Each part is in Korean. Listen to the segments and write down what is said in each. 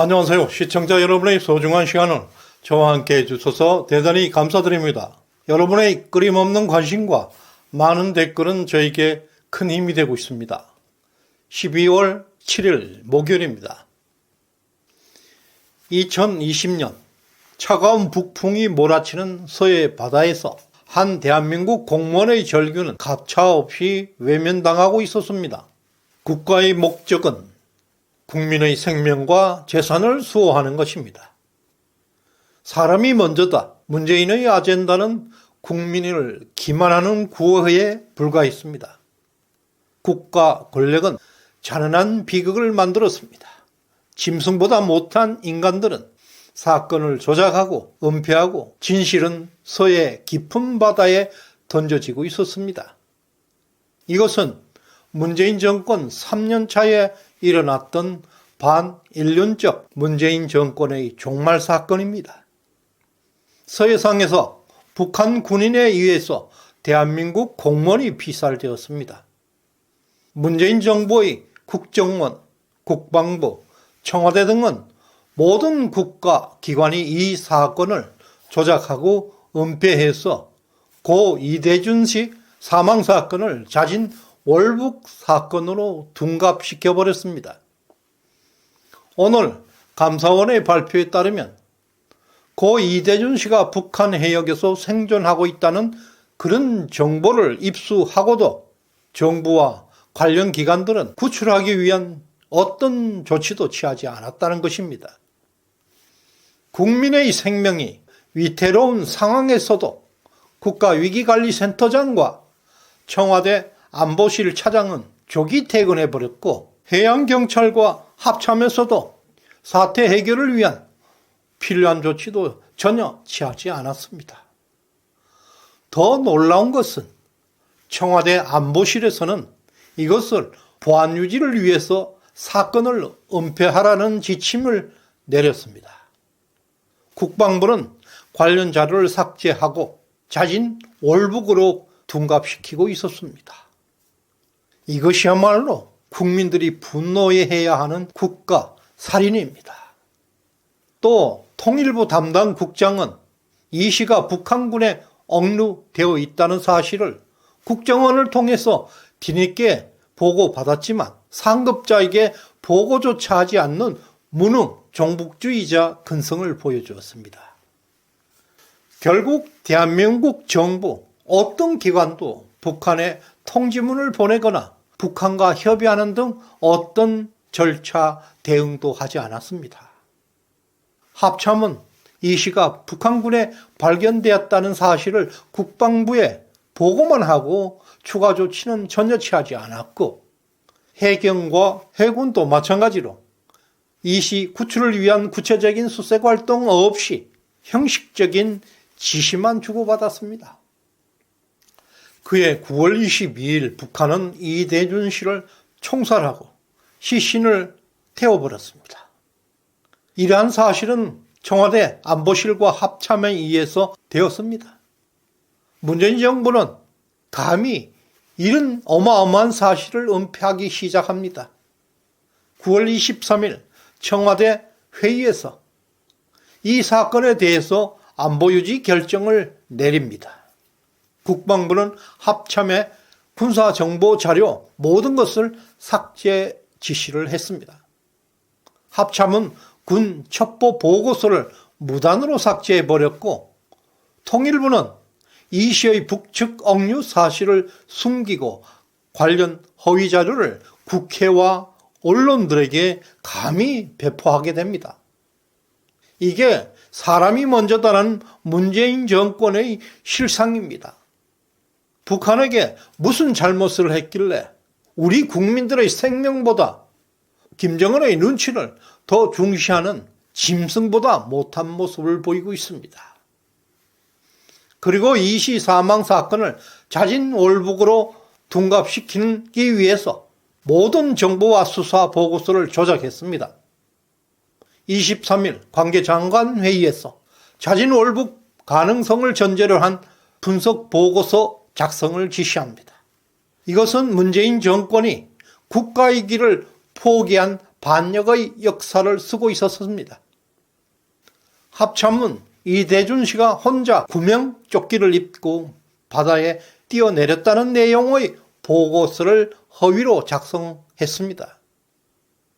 안녕하세요. 시청자 여러분의 소중한 시간을 저와 함께 해주셔서 대단히 감사드립니다. 여러분의 끊임없는 관심과 많은 댓글은 저에게 큰 힘이 되고 있습니다. 12월 7일 목요일입니다. 2020년 차가운 북풍이 몰아치는 서해 바다에서 한 대한민국 공무원의 절규는 가차없이 외면당하고 있었습니다. 국가의 목적은 국민의 생명과 재산을 수호하는 것입니다. 사람이 먼저다. 문재인의 아젠다는 국민을 기만하는 구호에 불과했습니다. 국가 권력은 잔인한 비극을 만들었습니다. 짐승보다 못한 인간들은 사건을 조작하고 은폐하고 진실은 서해 깊은 바다에 던져지고 있었습니다. 이것은 문재인 정권 3년 차에 일어났던 반인륜적 문재인 정권의 종말 사건입니다. 서해상에서 북한 군인에 의해서 대한민국 공무원이 피살되었습니다. 문재인 정부의 국정원, 국방부, 청와대 등은 모든 국가기관이 이 사건을 조작하고 은폐해서 고 이대준 씨 사망사건을 자진 월북 사건으로 둔갑시켜버렸습니다. 오늘 감사원의 발표에 따르면 고 이대준 씨가 북한 해역에서 생존하고 있다는 그런 정보를 입수하고도 정부와 관련 기관들은 구출하기 위한 어떤 조치도 취하지 않았다는 것입니다. 국민의 생명이 위태로운 상황에서도 국가위기관리센터장과 청와대 안보실 차장은 조기 퇴근해버렸고 해양경찰과 합참에서도 사태 해결을 위한 필요한 조치도 전혀 취하지 않았습니다. 더 놀라운 것은 청와대 안보실에서는 이것을 보안 유지를 위해서 사건을 은폐하라는 지침을 내렸습니다. 국방부는 관련 자료를 삭제하고 자진 월북으로 둔갑시키고 있었습니다. 이것이야말로 국민들이 분노해야 하는 국가 살인입니다. 또 통일부 담당 국장은 이 씨가 북한군에 억류되어 있다는 사실을 국정원을 통해서 뒤늦게 보고받았지만 상급자에게 보고조차 하지 않는 무능 종북주의자 근성을 보여주었습니다. 결국 대한민국 정부 어떤 기관도 북한에 통지문을 보내거나 북한과 협의하는 등 어떤 절차 대응도 하지 않았습니다. 합참은 이 씨가 북한군에 발견되었다는 사실을 국방부에 보고만 하고 추가 조치는 전혀 취하지 않았고 해경과 해군도 마찬가지로 이 씨 구출을 위한 구체적인 수색 활동 없이 형식적인 지시만 주고받았습니다. 그해 9월 22일 북한은 이대준 씨를 총살하고 시신을 태워버렸습니다. 이러한 사실은 청와대 안보실과 합참에 의해서 되었습니다. 문재인 정부는 감히 이런 어마어마한 사실을 은폐하기 시작합니다. 9월 23일 청와대 회의에서 이 사건에 대해서 안보유지 결정을 내립니다. 국방부는 합참에 군사정보자료 모든 것을 삭제 지시를 했습니다. 합참은 군 첩보 보고서를 무단으로 삭제해버렸고 통일부는 이 씨의 북측 억류 사실을 숨기고 관련 허위 자료를 국회와 언론들에게 감히 배포하게 됩니다. 이게 사람이 먼저다라는 문재인 정권의 실상입니다. 북한에게 무슨 잘못을 했길래 우리 국민들의 생명보다 김정은의 눈치를 더 중시하는 짐승보다 못한 모습을 보이고 있습니다. 그리고 이 씨 사망 사건을 자진 월북으로 둔갑시키기 위해서 모든 정보와 수사 보고서를 조작했습니다. 23일 관계장관 회의에서 자진 월북 가능성을 전제로 한 분석 보고서 작성을 지시합니다. 이것은 문재인 정권이 국가의 길을 포기한 반역의 역사를 쓰고 있었습니다. 합참은 이대준 씨가 혼자 구명조끼를 입고 바다에 뛰어내렸다는 내용의 보고서를 허위로 작성했습니다.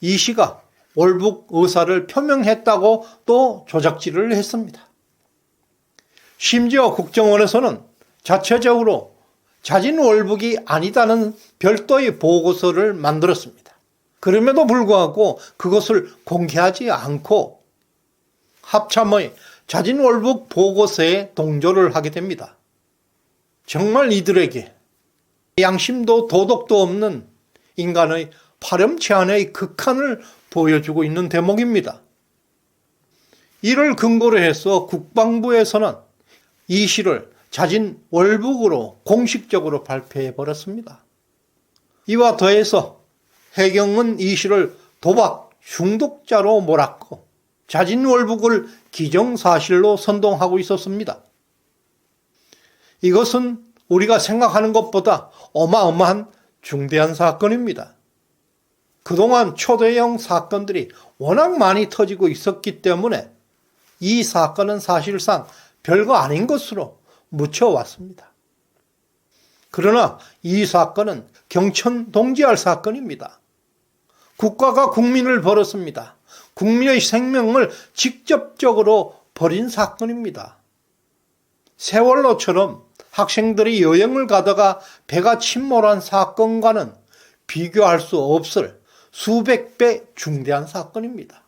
이 씨가 월북 의사를 표명했다고 또 조작질을 했습니다. 심지어 국정원에서는 자체적으로 자진 월북이 아니다는 별도의 보고서를 만들었습니다. 그럼에도 불구하고 그것을 공개하지 않고 합참의 자진 월북 보고서에 동조를 하게 됩니다. 정말 이들에게 양심도 도덕도 없는 인간의 파렴치한의 극한을 보여주고 있는 대목입니다. 이를 근거로 해서 국방부에서는 이 시를 자진 월북으로 공식적으로 발표해버렸습니다. 이와 더해서 해경은 이 시를 도박 중독자로 몰았고 자진 월북을 기정사실로 선동하고 있었습니다. 이것은 우리가 생각하는 것보다 어마어마한 중대한 사건입니다. 그동안 초대형 사건들이 워낙 많이 터지고 있었기 때문에 이 사건은 사실상 별거 아닌 것으로 묻혀왔습니다. 그러나 이 사건은 경천동지할 사건입니다. 국가가 국민을 벌었습니다. 국민의 생명을 직접적으로 버린 사건입니다. 세월호처럼 학생들이 여행을 가다가 배가 침몰한 사건과는 비교할 수 없을 수백 배 중대한 사건입니다.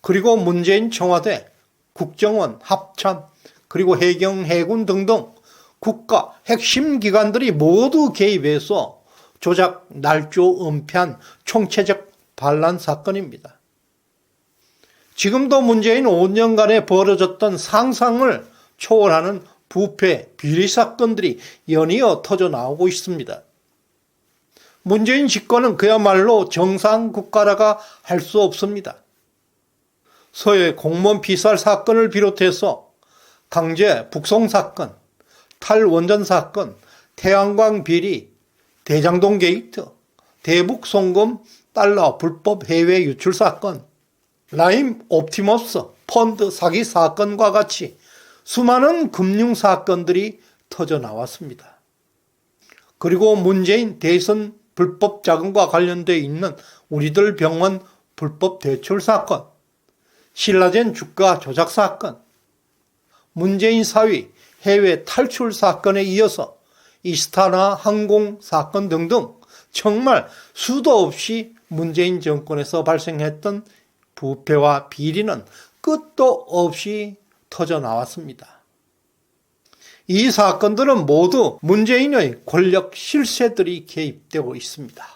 그리고 문재인 청와대, 국정원, 합참, 그리고 해경, 해군 등등 국가 핵심 기관들이 모두 개입해서 조작, 날조, 은폐한 총체적 반란 사건입니다. 지금도 문재인 5년간에 벌어졌던 상상을 초월하는 부패, 비리 사건들이 연이어 터져 나오고 있습니다. 문재인 집권은 그야말로 정상 국가라가 할 수 없습니다. 서해 공무원 피살 사건을 비롯해서 강제 북송 사건, 탈원전 사건, 태양광 비리, 대장동 게이트, 대북 송금 달러 불법 해외 유출 사건, 라임 옵티머스 펀드 사기 사건과 같이 수많은 금융 사건들이 터져 나왔습니다. 그리고 문재인 대선 불법 자금과 관련되어 있는 우리들 병원 불법 대출 사건, 신라젠 주가 조작 사건, 문재인 사위 해외 탈출 사건에 이어서 이스타나 항공 사건 등등 정말 수도 없이 문재인 정권에서 발생했던 부패와 비리는 끝도 없이 터져 나왔습니다. 이 사건들은 모두 문재인의 권력 실세들이 개입되고 있습니다.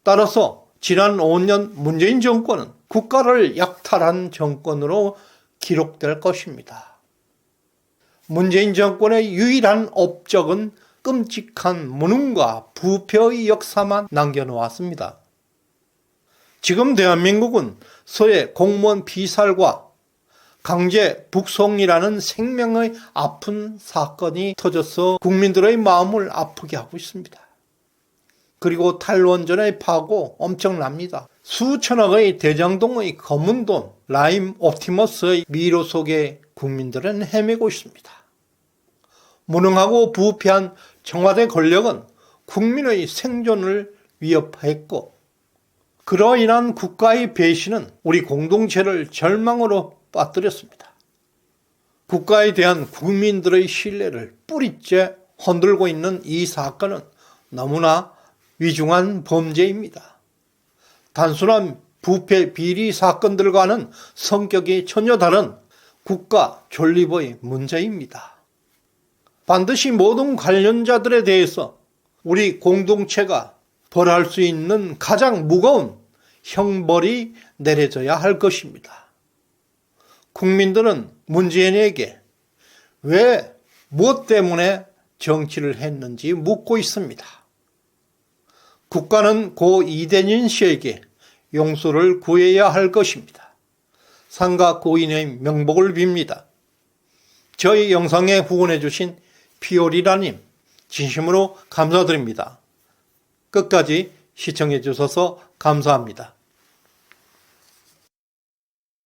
따라서 지난 5년 문재인 정권은 국가를 약탈한 정권으로 기록될 것입니다. 문재인 정권의 유일한 업적은 끔찍한 무능과 부패의 역사만 남겨놓았습니다. 지금 대한민국은 서해 공무원 피살과 강제 북송이라는 생명의 아픈 사건이 터져서 국민들의 마음을 아프게 하고 있습니다. 그리고 탈원전의 파고 엄청납니다. 수천억의 대장동의 검은 돈, 라임 옵티머스의 미로 속에 국민들은 헤매고 있습니다. 무능하고 부패한 청와대 권력은 국민의 생존을 위협했고 그로 인한 국가의 배신은 우리 공동체를 절망으로 빠뜨렸습니다. 국가에 대한 국민들의 신뢰를 뿌리째 흔들고 있는 이 사건은 너무나 위중한 범죄입니다. 단순한 부패 비리 사건들과는 성격이 전혀 다른 국가 존립의 문제입니다. 반드시 모든 관련자들에 대해서 우리 공동체가 벌할 수 있는 가장 무거운 형벌이 내려져야 할 것입니다. 국민들은 문재인에게 왜, 무엇 때문에 정치를 했는지 묻고 있습니다. 국가는 고 이대진 씨에게 용서를 구해야 할 것입니다. 상가 고인의 명복을 빕니다. 저희 영상에 후원해 주신 피오리라님 진심으로 감사드립니다. 끝까지 시청해 주셔서 감사합니다.